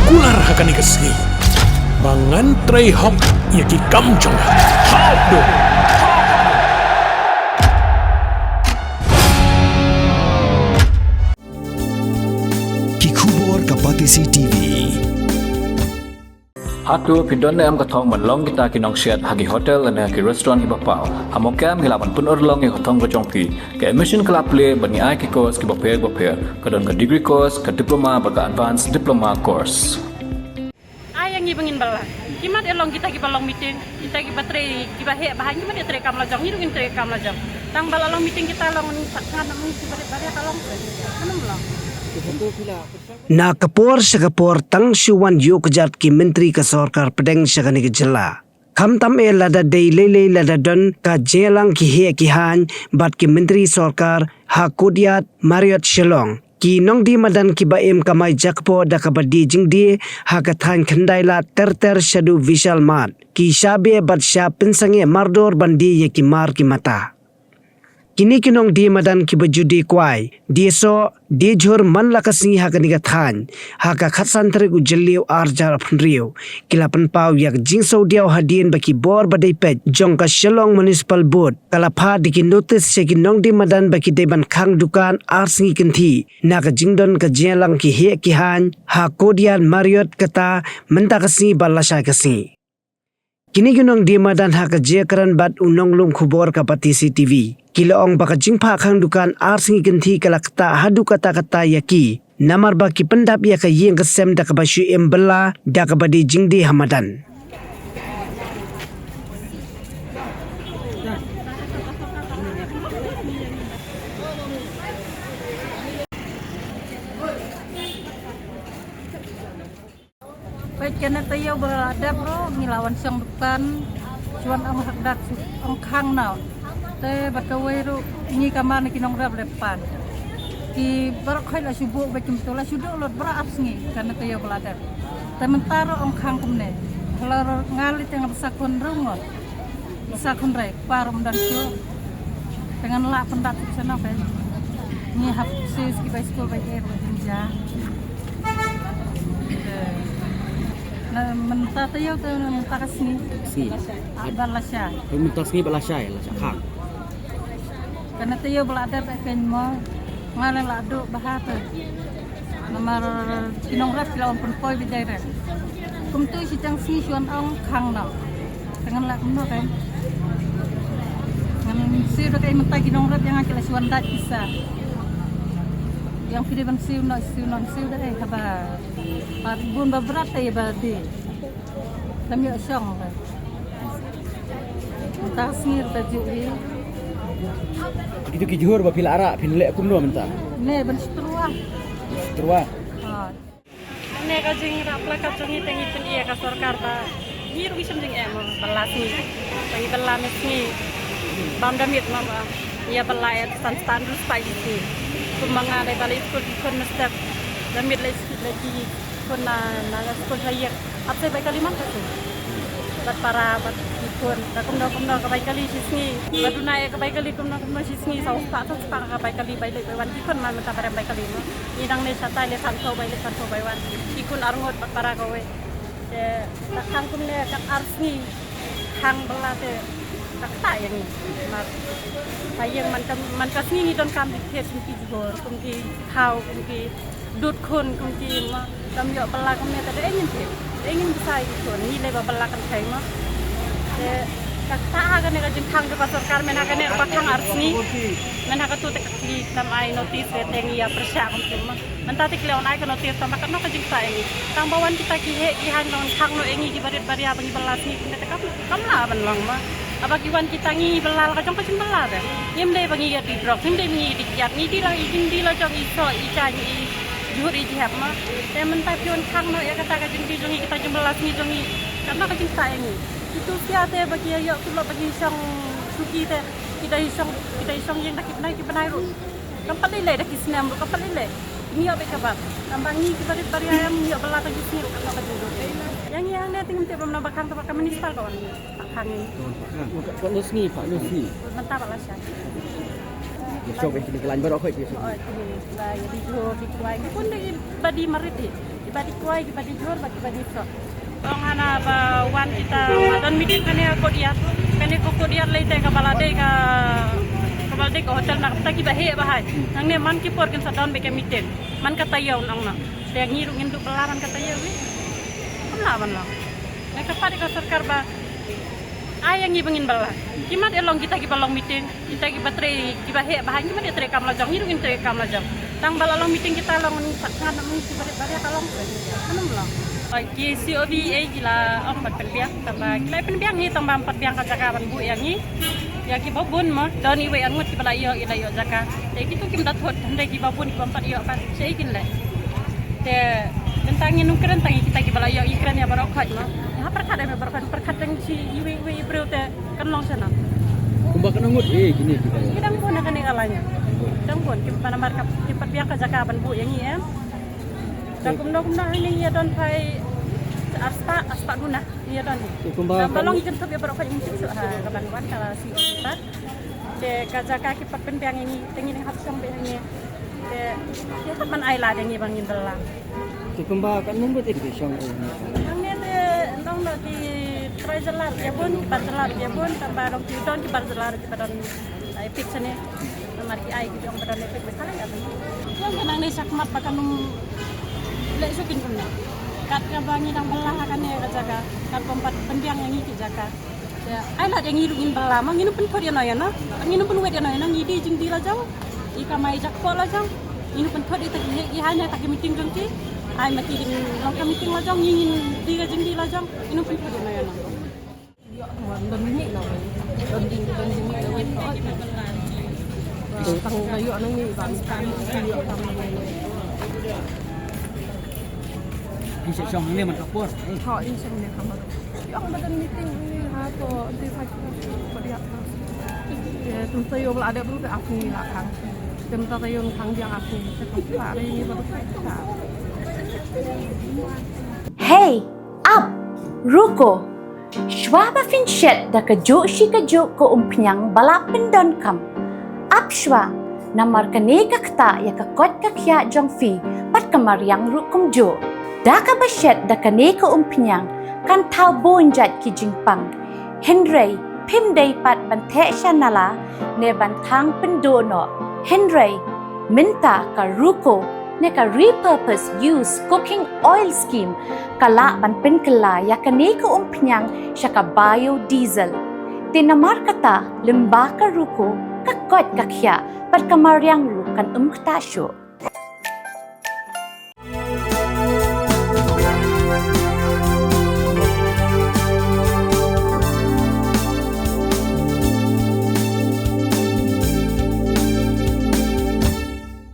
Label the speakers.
Speaker 1: kular hakani kesni. Bangan tray hok yaki kamjong. Hok do.
Speaker 2: Kikubor Kapatisi TV.
Speaker 3: Hatu pindon am kathong manlong kita kinong siat hagi hotel ane hagi restaurant hi bapau. Hamokam hilapan pun orlong hi hotong ko jongpi. Ke emission club play bani ai ki course ki bapel kadon ka degree course ka diploma baga advanced diploma course.
Speaker 4: Ayang ibangin bala. Kimat elong kita ki balong meeting, kita ki batre ki bahe bahan kimat tre kam lajong hirungin tre kam lajong. Tang bala long meeting kita long sangat namun ki bare kalong. Kanam long.
Speaker 5: Na kapor sa kapor tang syuwan yu kejat ki menteri ka sarkar pedeng syagani ke jela. Kam tam e lada day lele lada don ka jelang ki he ki han bat ki menteri sarkar ha kudiat Mariot Shalong. Ki nong di madan ki baim kamay jakpo da kabadi jingdi ha kathan khandai la ter shadu vishal mat. Ki shabe bat sya pinsange mardor bandi ye ki mar ki mata. Kini kinong di madan ki bajudi kwai di so di jhor man lakasni ha kaniga than ha ka khatsan tre gu jeliu arjar phunriu kilapan pau yak jingso diaw hadien baki bor badai pet jong ka Shillong municipal board kalapha diki notice se ki nong di madan baki deban khang dukan arsingi kinthi na ka jingdon ka jelang ki he ki han ha kodian Mariot kata menta kasni balasha kasni. Kini gunong di madan ha ka jekaran bat unong lung khubor Kapatisi TV. Kilaong baka jingpa khang dukan arsingi kinthi kalakta hadu kata yaki. Namar baki pendap ya ka yeng kesem da ka basyu embela da ka badi jingdi hamadan.
Speaker 4: Baik kena tayo berada bro ngilawan siang depan cuan ang hakdak ang khang now. Te bakawai ru ni kamar ni kinong rab lepan. Ki barak khai la subuh bakim tola sudah lot bra apsngi karena tayo berada. Te mentaro ang khang kumne. Kalau ngalit yang besakun rungot. Besakun rek parum dan su dengan la pendat di sana pe. Ni hap sis ki bai school bai air jinja. Na mentah tayo tu mentah kasni.
Speaker 6: Si.
Speaker 4: Balasya.
Speaker 6: Mentah sini balasya ya, lasya khang.
Speaker 4: Karena tayo belajar kan mo ngalang lado bahata. Namar kinong rap kilawan pun poi bidai. Kum tu si tang si suan ong khang na. Tangan la kum no kan. Ngan si do kay mentah kinong rap yang akila suan dat bisa. Yang kiri bang siu dah eh kabar. Bun berat ya berarti. Kami asyong kan. Mentah sengir baju ni.
Speaker 6: Itu ki Johor ba pila ara pin lek kum no mentah.
Speaker 4: Ne ban seterua.
Speaker 6: Terwa.
Speaker 4: Ha. Ne ka jing rapla ka jing tengi pen iya ka sarkar ta. Ni ru bisam jing em belas ni. Pagi belas ni. Bam damit mama. Ia belas stan terus pagi ni. Kumanga dai balik ikut kon mestap. Damit lagi kon na kon layak. Apa baik kalimat tu. Bat para bat ikut. Kum no ka baik kali sisni. Batu naik ka baik kali kum no sisni sau tak ka baik kali baik wan ikut man mata para baik kali no. Idang ne sata le santo bai wan. Ikut arngot bat para kowe. De takang kum ne tak arsni. Hang belate tak tak yang ni. Sayang man kasni ni don kam dikhet kum ki jor kum ki khau kum ki dut khun kum ki ma dam yo bela kum ne tade ingin bisa ikut ni le bela kan kai ma de tak tak kan ne jin khang ke sarkar men kan ne bakang arsni men ha ka tu tak ki tamai notice reteng ya persya kum ki ma man ta tik leon ai ka notice tam kan no ka jing sai ni tang bawan kita ki he ki han non khang no engi ki barit bari abangi belas ni ne tak kam la ban long ma apa kiwan kita ngi belal ka jong ka jin belal de yem de bangi ya di drop nim de ngi di yat ni di la izin di la jong iso i cha ni juhur i jihab ma te mentai pion khang no ya kata ka jin di jongi kita jin belas ni jongi karena ka jin sai ni itu sia te bagi ya tu la bagi sang suki te kita isong yang nak ki panai ru kampat le dak isnam ru kampat le ni abe kabar tambang ni kita bari ayam ni bela ka jin ru ka jin yang ne tingin te bam na bakang ta bakang minister kawan khang ni
Speaker 6: Pak Nusni.
Speaker 4: mentah balasya.
Speaker 6: Besok ini kelan baru kau itu.
Speaker 4: Oh, jadi di Johor di Kuwait pun dari badi marit ibadi kuai ibadi jor ibadi so tong ana ba wan kita dan meeting kan ya ko dia leite ka balade ka balde ko hotel nak taki bahe bahai nang ne man ki por kan sadon be ke meeting man ka tayaw nang na te ngiru ngindu belaran ka tayaw ni lawan lang ne ka pare ka sarkar ba ayang ngibengin bala kimat elong kita ki balong meeting kita ki batre ki bahe bahai kimat tre kam lajang ngiru ngin tre kam lajang tang bala long meeting kita long sakngan mun ki bare kalong anam lang ki COVA gila om bat penbiang tambah kita penbiang ni tambah 4 biang ka jaka ban bu yang ni ya ki babun mo don iwe an ngut ki bala iyo jaka te ki tu kim dat hot ndai ki babun ki 4 iyo pan sei kin le te tentang ini keren tangi kita ki bala iyo ikran ya barok haj mo ya perkat ada perkat yang si iwe ibreu te kan long sana
Speaker 6: Kumba kan ngut gini kita.
Speaker 4: kita pun nak ni kalanya dang pun ki pana mar kap ki 4 biang ka jaka ban bu yang ni dan kumda ini ya don pai aspa guna ya don balong ikan tu biar berapa ini tu kawan kalau si kita de kajaka ki papen piang ini tengin hat som be ini de ya kapan ai la yang bangin belang
Speaker 6: Kumba kan ngut di song
Speaker 4: ini de nong di treasurer ya pun ki batelar ya pun tambah dong ki don ki batelar ki badon ai fix ni nomor ki ai ki dong badon fix kala ya tu yang kenang ni sakmat pakanum lek sukin pun kat ka bangi nang belah kan ya kajaga kat pompat pendiang yang iki jaga ya ai la yang ngilungin belah mang nginu pun thori na ya na nginu pun wet na ya ngidi jing di la jang ika mai jak ko la jang nginu pun thori ta i hanya tak meeting jong ti ai mati ding long ka meeting la jang ngin di ga jing di la jang nginu pun thori na ya na ya don ni na don ding ni la wet ko tang kayu nang ni ban kan yo tang
Speaker 6: di song ni man kapur.
Speaker 2: Họ in trong này không được. Ông đã đi meeting ni ha to di phải beriak. Tum tayo wala ada pun aku ni lah kan. Tum tayo kang yang aku sekarang hari ini baru saya.
Speaker 7: Hey, up, ruko. Shwa ba finchet da kajo shi kajo ko umpiang balapin don kam. Up shwa, namar kaneka kta ya kakot kakya jong fi pat kamariang rukum jo. Daka basyet da kaneka umpiang kan tau bonjat ki jingpang. Henry, pimday pat bante shanala ne bantang pendono. Henry, minta ka ruko ne ka repurpose use cooking oil scheme kala ban pen kala ya kaneka umpiang syaka biodiesel. Tinamar kata lemba ka ruko kakot kakya pat kamariang rukan kta syo.